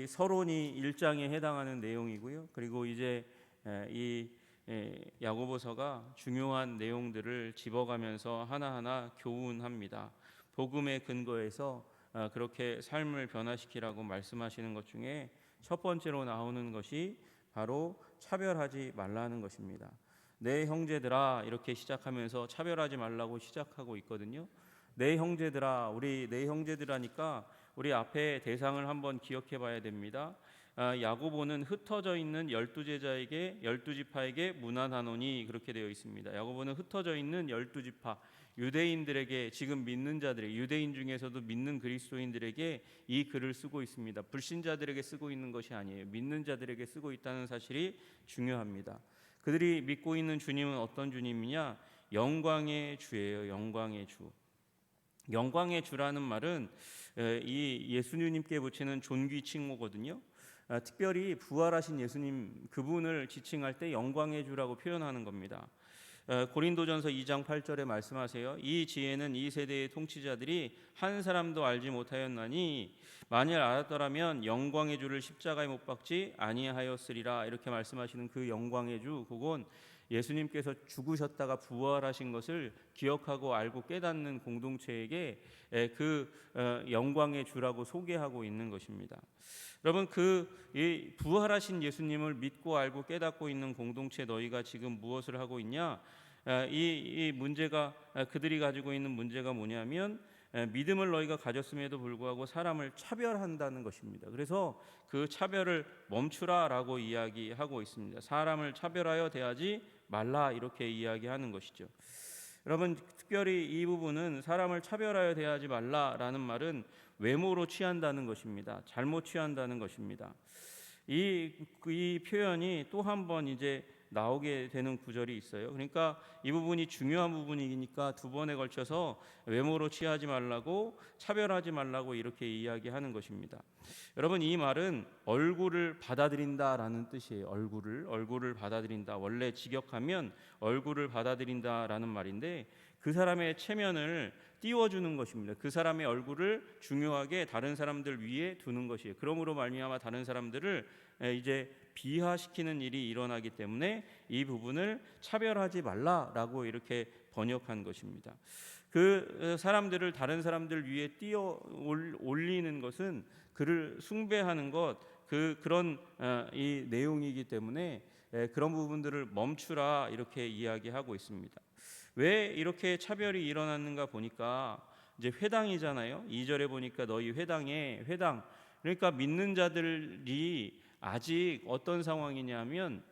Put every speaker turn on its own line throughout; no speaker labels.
이 서론이 1장에 해당하는 내용이고요. 그리고 이제 이 야고보서가 중요한 내용들을 집어가면서 하나하나 교훈합니다. 복음의 근거에서 그렇게 삶을 변화시키라고 말씀하시는 것 중에 첫 번째로 나오는 것이 바로 차별하지 말라는 것입니다. 내 형제들아, 이렇게 시작하면서 차별하지 말라고 시작하고 있거든요. 내 형제들아, 우리 내 형제들하니까 우리 앞에 대상을 한번 기억해 봐야 됩니다. 야고보는 흩어져 있는 12제자에게 12지파에게 문안하노니 그렇게 되어 있습니다. 야고보는 흩어져 있는 12지파 유대인들에게, 지금 믿는 자들에게, 유대인 중에서도 믿는 그리스도인들에게 이 글을 쓰고 있습니다. 불신자들에게 쓰고 있는 것이 아니에요. 믿는 자들에게 쓰고 있다는 사실이 중요합니다. 그들이 믿고 있는 주님은 어떤 주님이냐? 영광의 주예요. 영광의 주. 영광의 주라는 말은 이 예수님께 붙이는 존귀 칭호거든요. 특별히 부활하신 예수님, 그분을 지칭할 때 영광의 주라고 표현하는 겁니다. 고린도전서 2장 8절에 말씀하세요. 이 지혜는 이 세대의 통치자들이 한 사람도 알지 못하였나니 만일 알았더라면 영광의 주를 십자가에 못 박지 아니하였으리라. 이렇게 말씀하시는 그 영광의 주, 그건 예수님께서 죽으셨다가 부활하신 것을 기억하고 알고 깨닫는 공동체에게 그 영광의 주라고 소개하고 있는 것입니다. 여러분, 이 부활하신 예수님을 믿고 알고 깨닫고 있는 공동체, 너희가 지금 무엇을 하고 있냐? 이 문제가, 그들이 가지고 있는 문제가 뭐냐면 믿음을 너희가 가졌음에도 불구하고 사람을 차별한다는 것입니다. 그래서 그 차별을 멈추라라고 이야기하고 있습니다. 사람을 차별하여 대하지 말라, 이렇게 이야기하는 것이죠. 여러분, 특별히 이 부분은 사람을 차별하여 대하지 말라라는 말은 외모로 취한다는 것입니다. 잘못 취한다는 것입니다. 이 표현이 또 한 번 이제 나오게 되는 구절이 있어요. 그러니까 이 부분이 중요한 부분이니까 두 번에 걸쳐서 외모로 취하지 말라고, 차별하지 말라고 이렇게 이야기하는 것입니다. 여러분, 이 말은 얼굴을 받아들인다라는 뜻이에요. 얼굴을 받아들인다. 원래 직역하면 얼굴을 받아들인다라는 말인데, 그 사람의 체면을 띄워주는 것입니다. 그 사람의 얼굴을 중요하게 다른 사람들 위에 두는 것이에요. 그러므로 말미암아 다른 사람들을 이제 비하시키는 일이 일어나기 때문에 이 부분을 차별하지 말라라고 이렇게 번역한 것입니다. 그 사람들을 다른 사람들 위에 띄어 올리는 것은 그를 숭배하는 것, 그런 이 내용이기 때문에 그런 부분들을 멈추라, 이렇게 이야기하고 있습니다. 왜 이렇게 차별이 일어났는가 보니까 이제 회당이잖아요. 2절에 보니까 너희 회당에, 회당, 그러니까 믿는 자들이 아직 어떤 상황이냐면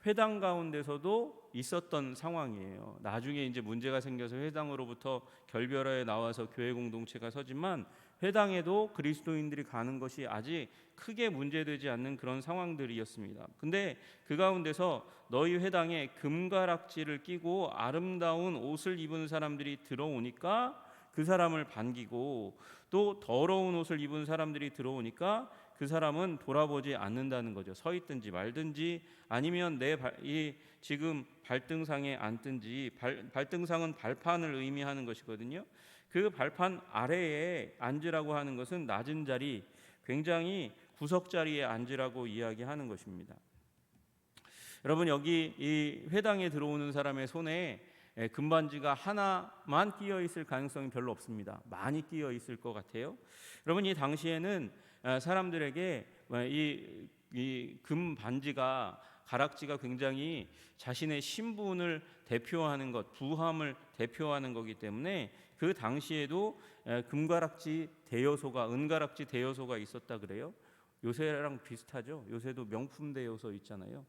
회당 가운데서도 있었던 상황이에요. 나중에 이제 문제가 생겨서 회당으로부터 결별하여 나와서 교회 공동체가 서지만 회당에도 그리스도인들이 가는 것이 아직 크게 문제되지 않는 그런 상황들이었습니다. 근데 그 가운데서 너희 회당에 금가락지를 끼고 아름다운 옷을 입은 사람들이 들어오니까 그 사람을 반기고, 또 더러운 옷을 입은 사람들이 들어오니까 그 사람은 돌아보지 않는다는 거죠. 서 있든지 말든지, 아니면 이 지금 발등상에 앉든지. 발등상은 발판을 의미하는 것이거든요. 그 발판 아래에 앉으라고 하는 것은 낮은 자리, 굉장히 구석 자리에 앉으라고 이야기하는 것입니다. 여러분, 여기 이 회당에 들어오는 사람의 손에 금반지가 하나만 끼어 있을 가능성이 별로 없습니다. 많이 끼어 있을 것 같아요. 여러분, 이 당시에는 사람들에게 이 금반지가, 가락지가 굉장히 자신의 신분을 대표하는 것, 부함을 대표하는 거기 때문에 그 당시에도 금가락지 대여소가, 은가락지 대여소가 있었다 그래요. 요새랑 비슷하죠. 요새도 명품 대여소 있잖아요.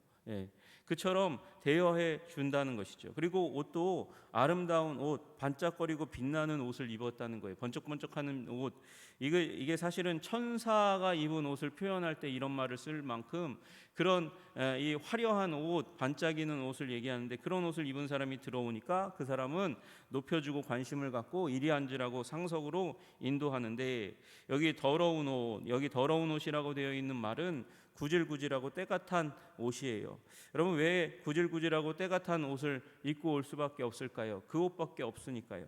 그처럼 대여해 준다는 것이죠. 그리고 옷도 아름다운 옷, 반짝거리고 빛나는 옷을 입었다는 거예요. 번쩍번쩍하는 옷. 이게 사실은 천사가 입은 옷을 표현할 때 이런 말을 쓸 만큼 그런 이 화려한 옷, 반짝이는 옷을 얘기하는데, 그런 옷을 입은 사람이 들어오니까 그 사람은 높여주고 관심을 갖고 이리 앉으라고 상석으로 인도하는데, 여기 더러운 옷이라고 되어 있는 말은 구질구질하고 때가 탄 옷이에요. 여러분, 왜 구질구질하고 때가 탄 옷을 입고 올 수밖에 없을까요? 그 옷밖에 없으니까요.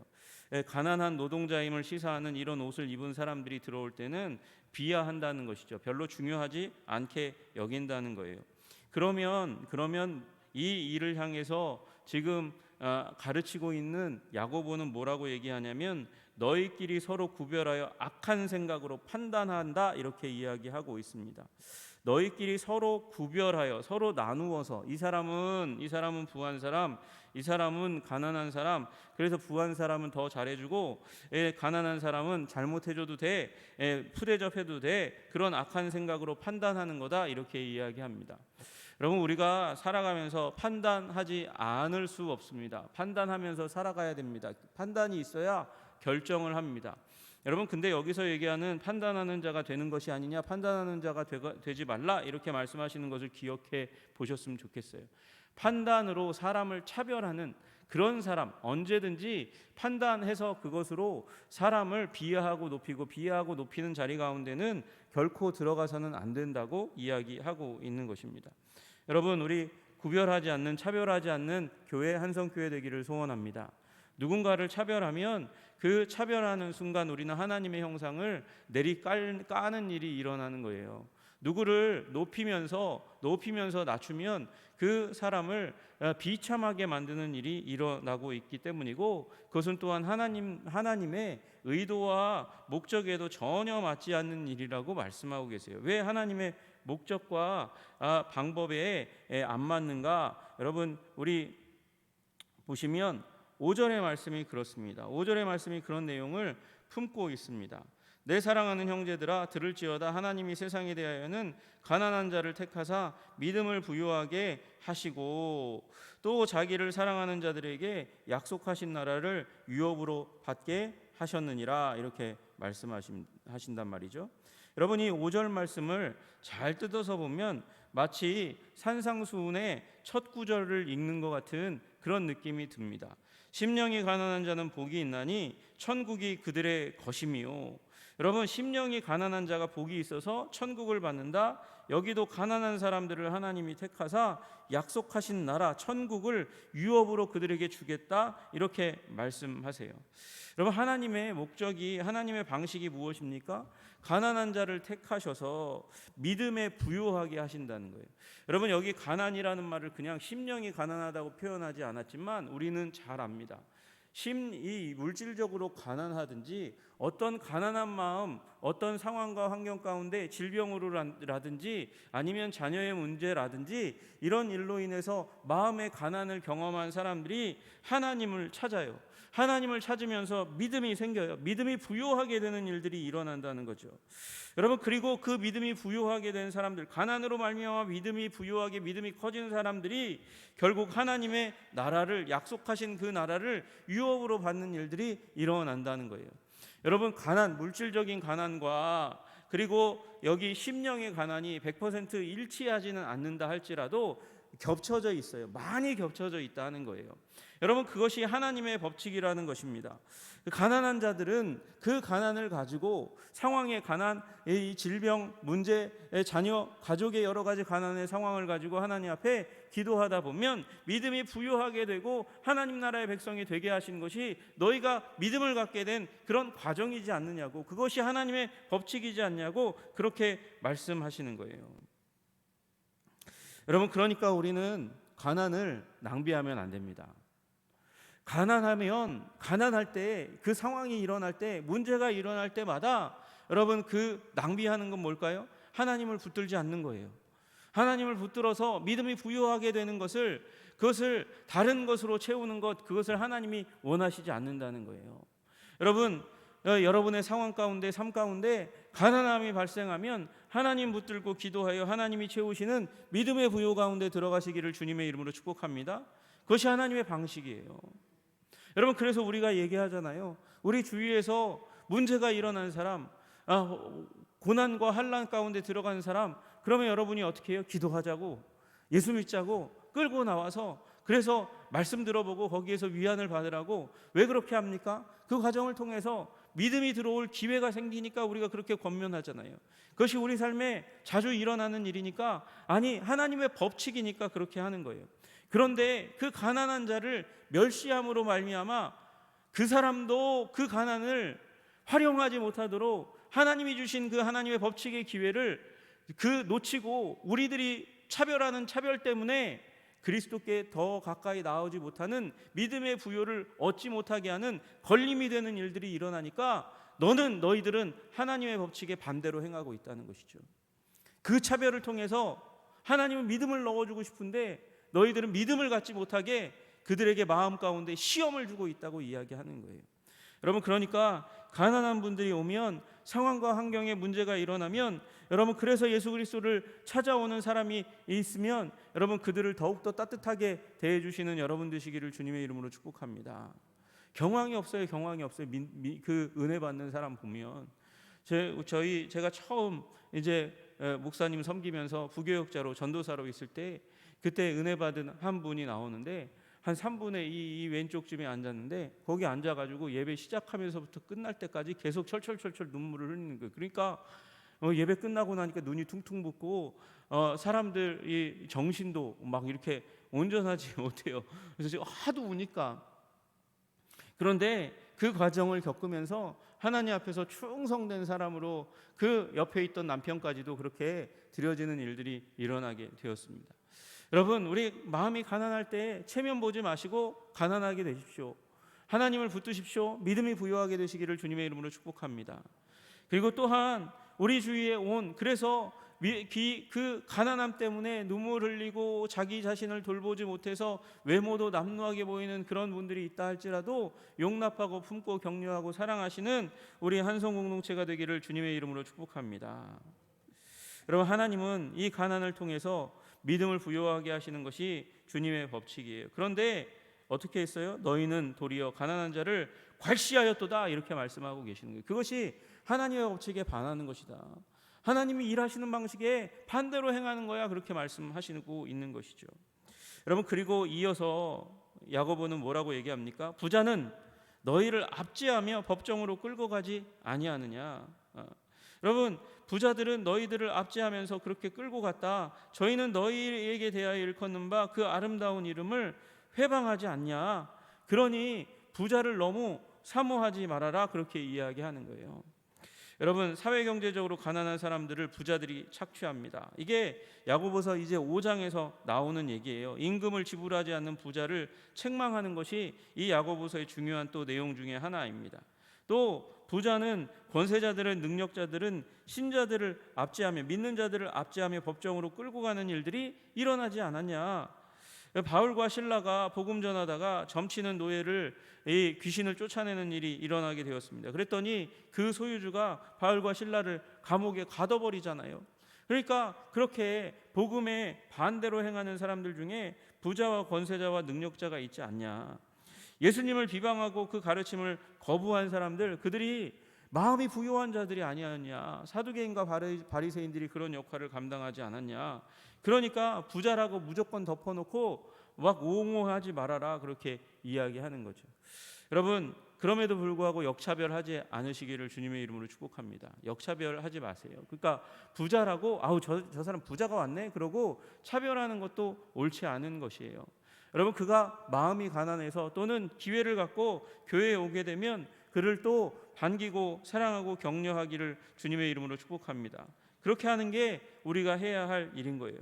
가난한 노동자임을 시사하는 이런 옷을 입은 사람들이 들어올 때는 비하한다는 것이죠. 별로 중요하지 않게 여긴다는 거예요. 그러면 이 일을 향해서 지금 가르치고 있는 야고보는 뭐라고 얘기하냐면, 너희끼리 서로 구별하여 악한 생각으로 판단한다, 이렇게 이야기하고 있습니다. 너희끼리 서로 구별하여, 서로 나누어서, 이 사람은 부한 사람, 이 사람은 가난한 사람, 그래서 부한 사람은 더 잘해주고 가난한 사람은 잘못해줘도 돼, 푸대접해도 돼, 그런 악한 생각으로 판단하는 거다, 이렇게 이야기합니다. 여러분, 우리가 살아가면서 판단하지 않을 수 없습니다. 판단하면서 살아가야 됩니다. 판단이 있어야 결정을 합니다. 여러분, 근데 여기서 얘기하는 판단하는 자가 되는 것이 아니냐, 판단하는 자가 되지 말라, 이렇게 말씀하시는 것을 기억해 보셨으면 좋겠어요. 판단으로 사람을 차별하는 그런 사람, 언제든지 판단해서 그것으로 사람을 비하하고 높이는 자리 가운데는 결코 들어가서는 안 된다고 이야기하고 있는 것입니다. 여러분, 우리 구별하지 않는, 차별하지 않는 교회, 한성교회 되기를 소원합니다. 누군가를 차별하면 그 차별하는 순간 우리는 하나님의 형상을 까는 일이 일어나는 거예요. 누구를 높이면서 낮추면 그 사람을 비참하게 만드는 일이 일어나고 있기 때문이고, 그것은 또한 하나님의 의도와 목적에도 전혀 맞지 않는 일이라고 말씀하고 계세요. 왜 하나님의 목적과 방법에 안 맞는가? 여러분, 우리 보시면 5절의 말씀이 그렇습니다. 5절의 말씀이 그런 내용을 품고 있습니다. 내 사랑하는 형제들아, 들을지어다. 하나님이 세상에 대하여는 가난한 자를 택하사 믿음을 부요하게 하시고 또 자기를 사랑하는 자들에게 약속하신 나라를 유업으로 받게 하셨느니라, 이렇게 말씀하신단 말이죠. 여러분이 5절 말씀을 잘 뜯어서 보면 마치 산상수훈의 첫 구절을 읽는 것 같은 그런 느낌이 듭니다. 심령이 가난한 자는 복이 있나니 천국이 그들의 것이미요. 여러분, 심령이 가난한 자가 복이 있어서 천국을 받는다. 여기도 가난한 사람들을 하나님이 택하사 약속하신 나라 천국을 유업으로 그들에게 주겠다, 이렇게 말씀하세요. 여러분, 하나님의 목적이, 하나님의 방식이 무엇입니까? 가난한 자를 택하셔서 믿음에 부요하게 하신다는 거예요. 여러분, 여기 가난이라는 말을 그냥 심령이 가난하다고 표현하지 않았지만 우리는 잘 압니다. 이 물질적으로 가난하든지 어떤 가난한 마음, 어떤 상황과 환경 가운데 질병으로라든지 아니면 자녀의 문제라든지 이런 일로 인해서 마음의 가난을 경험한 사람들이 하나님을 찾아요. 하나님을 찾으면서 믿음이 생겨요. 믿음이 부요하게 되는 일들이 일어난다는 거죠. 여러분, 그리고 그 믿음이 부요하게 된 사람들, 가난으로 말미암아 믿음이 부요하게, 믿음이 커진 사람들이 결국 하나님의 나라를, 약속하신 그 나라를 유업으로 받는 일들이 일어난다는 거예요. 여러분, 가난, 물질적인 가난과 그리고 여기 심령의 가난이 100% 일치하지는 않는다 할지라도 겹쳐져 있어요. 많이 겹쳐져 있다는 거예요. 여러분, 그것이 하나님의 법칙이라는 것입니다. 가난한 자들은 그 가난을 가지고 상황의 가난, 이 질병, 문제, 자녀, 가족의 여러 가지 가난의 상황을 가지고 하나님 앞에 기도하다 보면 믿음이 부요하게 되고 하나님 나라의 백성이 되게 하신 것이 너희가 믿음을 갖게 된 그런 과정이지 않느냐고, 그것이 하나님의 법칙이지 않냐고 그렇게 말씀하시는 거예요. 여러분, 그러니까 우리는 가난을 낭비하면 안 됩니다. 가난할 때, 그 상황이 일어날 때, 문제가 일어날 때마다 여러분, 그 낭비하는 건 뭘까요? 하나님을 붙들지 않는 거예요. 하나님을 붙들어서 믿음이 부요하게 되는 그것을 다른 것으로 채우는 것, 그것을 하나님이 원하시지 않는다는 거예요. 여러분, 여러분의 상황 가운데, 삶 가운데 가난함이 발생하면 하나님 붙들고 기도하여 하나님이 채우시는 믿음의 부요 가운데 들어가시기를 주님의 이름으로 축복합니다. 그것이 하나님의 방식이에요. 여러분, 그래서 우리가 얘기하잖아요. 우리 주위에서 문제가 일어난 사람, 고난과 환난 가운데 들어간 사람, 그러면 여러분이 어떻게 해요? 기도하자고, 예수 믿자고 끌고 나와서, 그래서 말씀 들어보고 거기에서 위안을 받으라고. 왜 그렇게 합니까? 그 과정을 통해서 믿음이 들어올 기회가 생기니까 우리가 그렇게 권면하잖아요. 그것이 우리 삶에 자주 일어나는 일이니까, 아니 하나님의 법칙이니까 그렇게 하는 거예요. 그런데 그 가난한 자를 멸시함으로 말미암아 그 사람도 그 가난을 활용하지 못하도록 하나님이 주신 그 하나님의 법칙의 기회를 놓치고 우리들이 차별하는 차별 때문에 그리스도께 더 가까이 나오지 못하는, 믿음의 부요를 얻지 못하게 하는 걸림이 되는 일들이 일어나니까 너희들은 하나님의 법칙에 반대로 행하고 있다는 것이죠. 그 차별을 통해서 하나님은 믿음을 넣어주고 싶은데 너희들은 믿음을 갖지 못하게 그들에게 마음 가운데 시험을 주고 있다고 이야기하는 거예요. 여러분, 그러니까 가난한 분들이 오면, 상황과 환경에 문제가 일어나면, 여러분 그래서 예수 그리스도를 찾아오는 사람이 있으면 여러분 그들을 더욱더 따뜻하게 대해 주시는 여러분 되시기를 주님의 이름으로 축복합니다. 경황이 없어요. 그 은혜 받는 사람 보면, 제가 처음 이제 목사님 섬기면서 부교역자로 전도사로 있을 때, 그때 은혜 받은 한 분이 나오는데 한 3분의 2 왼쪽쯤에 앉았는데, 거기 앉아가지고 예배 시작하면서부터 끝날 때까지 계속 철철철철 눈물을 흘리는 거예요. 그러니까 예배 끝나고 나니까 눈이 퉁퉁 붓고 사람들이 정신도 막 이렇게 온전하지 못해요. 그래서 지금 하도 우니까. 그런데 그 과정을 겪으면서 하나님 앞에서 충성된 사람으로 그 옆에 있던 남편까지도 그렇게 드려지는 일들이 일어나게 되었습니다. 여러분, 우리 마음이 가난할 때 체면 보지 마시고 가난하게 되십시오. 하나님을 붙드십시오. 믿음이 부요하게 되시기를 주님의 이름으로 축복합니다. 그리고 또한 우리 주위에 그래서 그 가난함 때문에 눈물 흘리고 자기 자신을 돌보지 못해서 외모도 남루하게 보이는 그런 분들이 있다 할지라도 용납하고 품고 격려하고 사랑하시는 우리 한성 공동체가 되기를 주님의 이름으로 축복합니다. 여러분, 하나님은 이 가난을 통해서 믿음을 부여하게 하시는 것이 주님의 법칙이에요. 그런데 어떻게 했어요? 너희는 도리어 가난한 자를 괄시하였도다, 이렇게 말씀하고 계시는 거예요. 그것이 하나님의 법칙에 반하는 것이다. 하나님이 일하시는 방식에 반대로 행하는 거야, 그렇게 말씀하시고 있는 것이죠. 여러분, 그리고 이어서 야고보는 뭐라고 얘기합니까? 부자는 너희를 압제하며 법정으로 끌고 가지 아니하느냐. 여러분, 부자들은 너희들을 압제하면서 그렇게 끌고 갔다. 저희는 너희에게 대하여 일컫는 바 그 아름다운 이름을 회방하지 않냐. 그러니 부자를 너무 사모하지 말아라, 그렇게 이야기하는 거예요. 여러분, 사회경제적으로 가난한 사람들을 부자들이 착취합니다. 이게 야고보서 이제 5장에서 나오는 얘기예요. 임금을 지불하지 않는 부자를 책망하는 것이 이 야고보서의 중요한 또 내용 중에 하나입니다. 또 부자는 권세자들은, 능력자들은 신자들을 압제하며, 믿는 자들을 압제하며 법정으로 끌고 가는 일들이 일어나지 않았냐. 바울과 실라가 복음 전하다가 점치는 노예를, 이 귀신을 쫓아내는 일이 일어나게 되었습니다. 그랬더니 그 소유주가 바울과 실라를 감옥에 가둬버리잖아요. 그러니까 그렇게 복음에 반대로 행하는 사람들 중에 부자와 권세자와 능력자가 있지 않냐. 예수님을 비방하고 그 가르침을 거부한 사람들, 그들이 마음이 부요한 자들이 아니었냐. 사두개인과 바리새인들이 그런 역할을 감당하지 않았냐. 그러니까 부자라고 무조건 덮어놓고 막 옹호하지 말아라, 그렇게 이야기하는 거죠. 여러분, 그럼에도 불구하고 역차별하지 않으시기를 주님의 이름으로 축복합니다. 역차별하지 마세요. 그러니까 부자라고 저 사람 부자가 왔네, 그러고 차별하는 것도 옳지 않은 것이에요. 여러분, 그가 마음이 가난해서 또는 기회를 갖고 교회에 오게 되면 그를 또 반기고 사랑하고 격려하기를 주님의 이름으로 축복합니다. 그렇게 하는 게 우리가 해야 할 일인 거예요.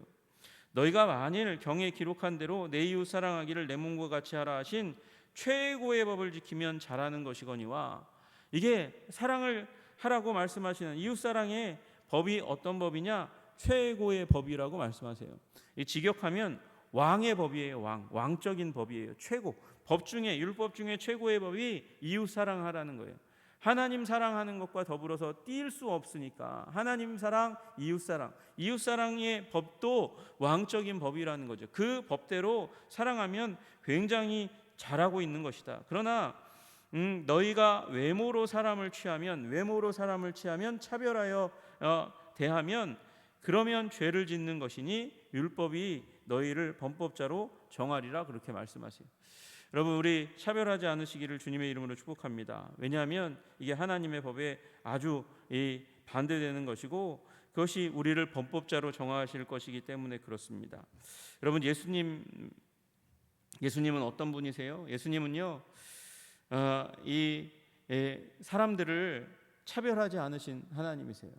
너희가 만일 경에 기록한 대로 내 이웃 사랑하기를 내 몸과 같이 하라 하신 최고의 법을 지키면 잘하는 것이거니와. 이게 사랑을 하라고 말씀하시는 이웃 사랑의 법이 어떤 법이냐? 최고의 법이라고 말씀하세요. 이 직역하면 왕의 법이에요. 왕적인 법이에요. 최고. 법 중에, 율법 중에 최고의 법이 이웃 사랑하라는 거예요. 하나님 사랑하는 것과 더불어서 뛸 수 없으니까 하나님 사랑, 이웃 사랑의 법도 왕적인 법이라는 거죠. 그 법대로 사랑하면 굉장히 잘하고 있는 것이다. 그러나 너희가 외모로 사람을 취하면 차별하여 대하면 그러면 죄를 짓는 것이니 율법이 너희를 범법자로 정하리라, 그렇게 말씀하세요. 여러분, 우리 차별하지 않으시기를 주님의 이름으로 축복합니다. 왜냐하면 이게 하나님의 법에 아주 반대되는 것이고 그것이 우리를 범법자로 정하실 것이기 때문에 그렇습니다. 여러분, 예수님은 어떤 분이세요? 예수님은요, 사람들을 차별하지 않으신 하나님이세요.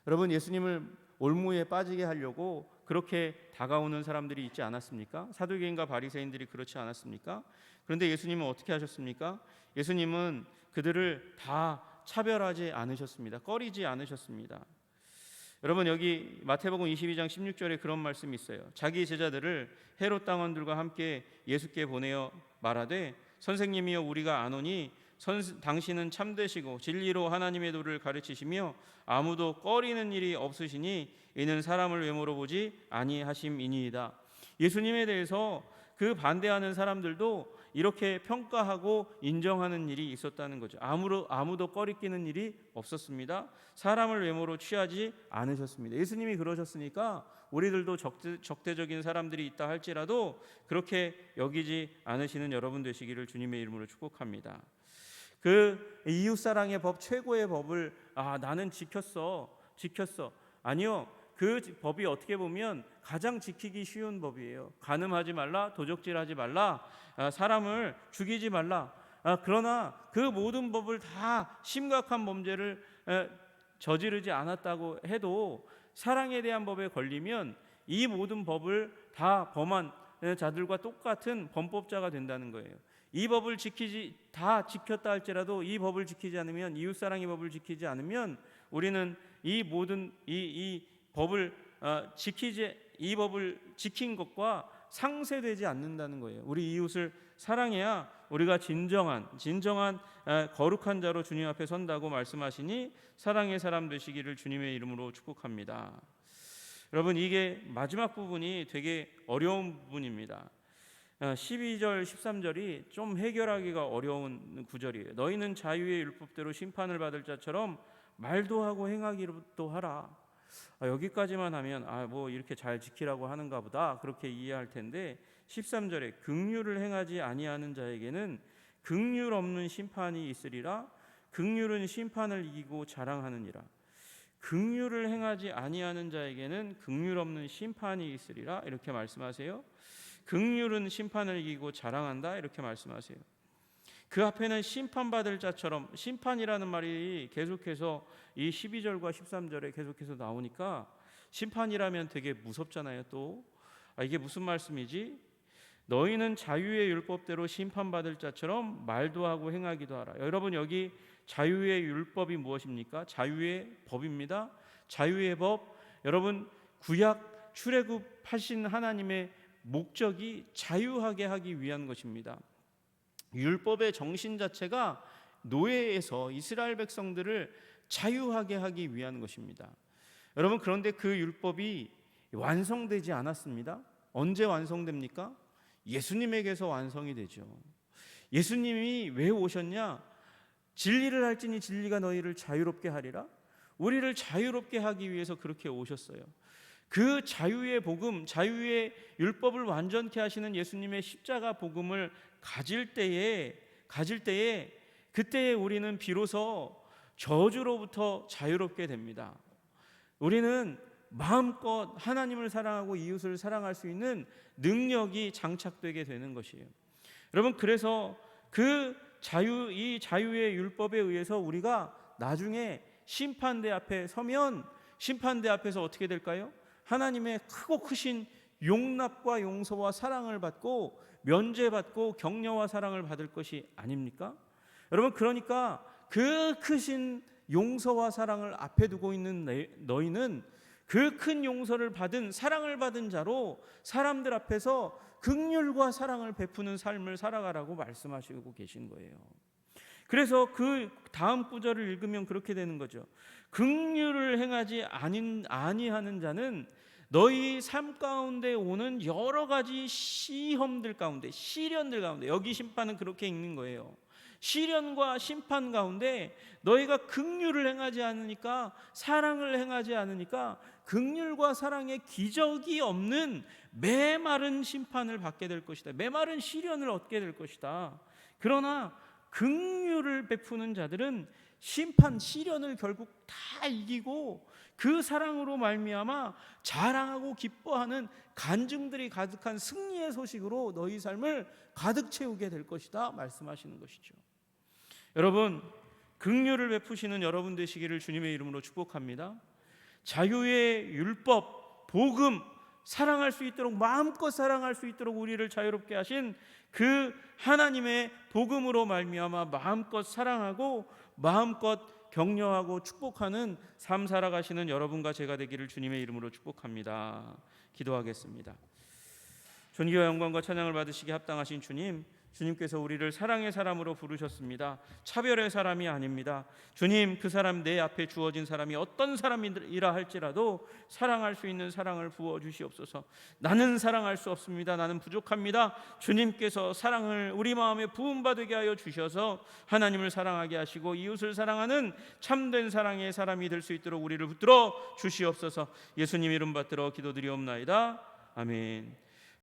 여러분, 예수님을 올무에 빠지게 하려고 그렇게 다가오는 사람들이 있지 않았습니까? 사두개인과 바리새인들이 그렇지 않았습니까? 그런데 예수님은 어떻게 하셨습니까? 예수님은 그들을 다 차별하지 않으셨습니다. 꺼리지 않으셨습니다. 여러분, 여기 마태복음 22장 16절에 그런 말씀이 있어요. 자기 제자들을 헤롯 당원들과 함께 예수께 보내어 말하되 선생님이여 우리가 아노니 당신은 참되시고 진리로 하나님의 도를 가르치시며 아무도 꺼리는 일이 없으시니 이는 사람을 외모로 보지 아니하심이니이다. 예수님에 대해서 그 반대하는 사람들도 이렇게 평가하고 인정하는 일이 있었다는 거죠. 아무도 꺼리끼는 일이 없었습니다. 사람을 외모로 취하지 않으셨습니다. 예수님이 그러셨으니까 우리들도 적대적인 사람들이 있다 할지라도 그렇게 여기지 않으시는 여러분 되시기를 주님의 이름으로 축복합니다. 그 이웃사랑의 법, 최고의 법을 나는 지켰어. 아니요, 그 법이 어떻게 보면 가장 지키기 쉬운 법이에요. 간음하지 말라, 도적질하지 말라, 사람을 죽이지 말라. 그러나 그 모든 법을 다 심각한 범죄를 저지르지 않았다고 해도 사랑에 대한 법에 걸리면 이 모든 법을 다 범한 자들과 똑같은 범법자가 된다는 거예요. 이 법을 다 지켰다 할지라도 이 법을 지키지 않으면, 이웃사랑의 법을 지키지 않으면 우리는 이 모든 이 법을 지킨 것과 상쇄되지 않는다는 거예요. 우리 이웃을 사랑해야 우리가 진정한 거룩한 자로 주님 앞에 선다고 말씀하시니 사랑의 사람 되시기를 주님의 이름으로 축복합니다. 여러분, 이게 마지막 부분이 되게 어려운 부분입니다. 12절 13절이 좀 해결하기가 어려운 구절이에요. 너희는 자유의 율법대로 심판을 받을 자처럼 말도 하고 행하기도 하라. 여기까지만 하면 뭐 이렇게 잘 지키라고 하는가 보다 그렇게 이해할 텐데 13절에 긍휼을 행하지 아니하는 자에게는 긍휼 없는 심판이 있으리라. 긍휼은 심판을 이기고 자랑하느니라. 긍휼을 행하지 아니하는 자에게는 긍휼 없는 심판이 있으리라. 이렇게 말씀하세요. 긍휼은 심판을 이기고 자랑한다. 이렇게 말씀하세요. 그 앞에는 심판받을 자처럼, 심판이라는 말이 계속해서 이 12절과 13절에 계속해서 나오니까 심판이라면 되게 무섭잖아요. 또 이게 무슨 말씀이지? 너희는 자유의 율법대로 심판받을 자처럼 말도 하고 행하기도 하라. 여러분, 여기 자유의 율법이 무엇입니까? 자유의 법입니다. 자유의 법, 여러분, 구약 출애굽하신 하나님의 목적이 자유하게 하기 위한 것입니다. 율법의 정신 자체가 노예에서 이스라엘 백성들을 자유하게 하기 위한 것입니다. 여러분, 그런데 그 율법이 완성되지 않았습니다. 언제 완성됩니까? 예수님에게서 완성이 되죠. 예수님이 왜 오셨냐? 진리를 할지니 진리가 너희를 자유롭게 하리라. 우리를 자유롭게 하기 위해서 그렇게 오셨어요. 그 자유의 복음, 자유의 율법을 완전케 하시는 예수님의 십자가 복음을 가질 때에 그때에 우리는 비로소 저주로부터 자유롭게 됩니다. 우리는 마음껏 하나님을 사랑하고 이웃을 사랑할 수 있는 능력이 장착되게 되는 것이에요. 여러분, 그래서 이 자유의 율법에 의해서 우리가 나중에 심판대 앞에 서면 심판대 앞에서 어떻게 될까요? 하나님의 크고 크신 용납과 용서와 사랑을 받고 면죄받고 격려와 사랑을 받을 것이 아닙니까? 여러분, 그러니까 그 크신 용서와 사랑을 앞에 두고 있는 너희는 그 큰 용서를 받은, 사랑을 받은 자로 사람들 앞에서 긍휼과 사랑을 베푸는 삶을 살아가라고 말씀하시고 계신 거예요. 그래서 그 다음 구절을 읽으면 그렇게 되는 거죠. 긍휼을 행하지 아니하는 자는 너희 삶 가운데 오는 여러 가지 시련들 가운데, 여기 심판은 그렇게 읽는 거예요. 시련과 심판 가운데 너희가 긍휼을 행하지 않으니까, 사랑을 행하지 않으니까 긍휼과 사랑의 기적이 없는 메마른 심판을 받게 될 것이다. 메마른 시련을 얻게 될 것이다. 그러나 긍휼을 베푸는 자들은 심판, 시련을 결국 다 이기고 그 사랑으로 말미암아 자랑하고 기뻐하는 간증들이 가득한 승리의 소식으로 너희 삶을 가득 채우게 될 것이다 말씀하시는 것이죠. 여러분, 긍휼을 베푸시는 여러분 되시기를 주님의 이름으로 축복합니다. 자유의 율법, 복음, 사랑할 수 있도록, 마음껏 사랑할 수 있도록 우리를 자유롭게 하신 그 하나님의 복음으로 말미암아 마음껏 사랑하고 마음껏 격려하고 축복하는 삶 살아가시는 여러분과 제가 되기를 주님의 이름으로 축복합니다. 기도하겠습니다. 존귀와 영광과 찬양을 받으시기에 합당하신 주님, 주님께서 우리를 사랑의 사람으로 부르셨습니다. 차별의 사람이 아닙니다. 주님, 그 사람, 내 앞에 주어진 사람이 어떤 사람이라 할지라도 사랑할 수 있는 사랑을 부어주시옵소서. 나는 사랑할 수 없습니다. 나는 부족합니다. 주님께서 사랑을 우리 마음에 부음받게 하여 주셔서 하나님을 사랑하게 하시고 이웃을 사랑하는 참된 사랑의 사람이 될 수 있도록 우리를 붙들어 주시옵소서. 예수님 이름 받들어 기도드리옵나이다. 아멘.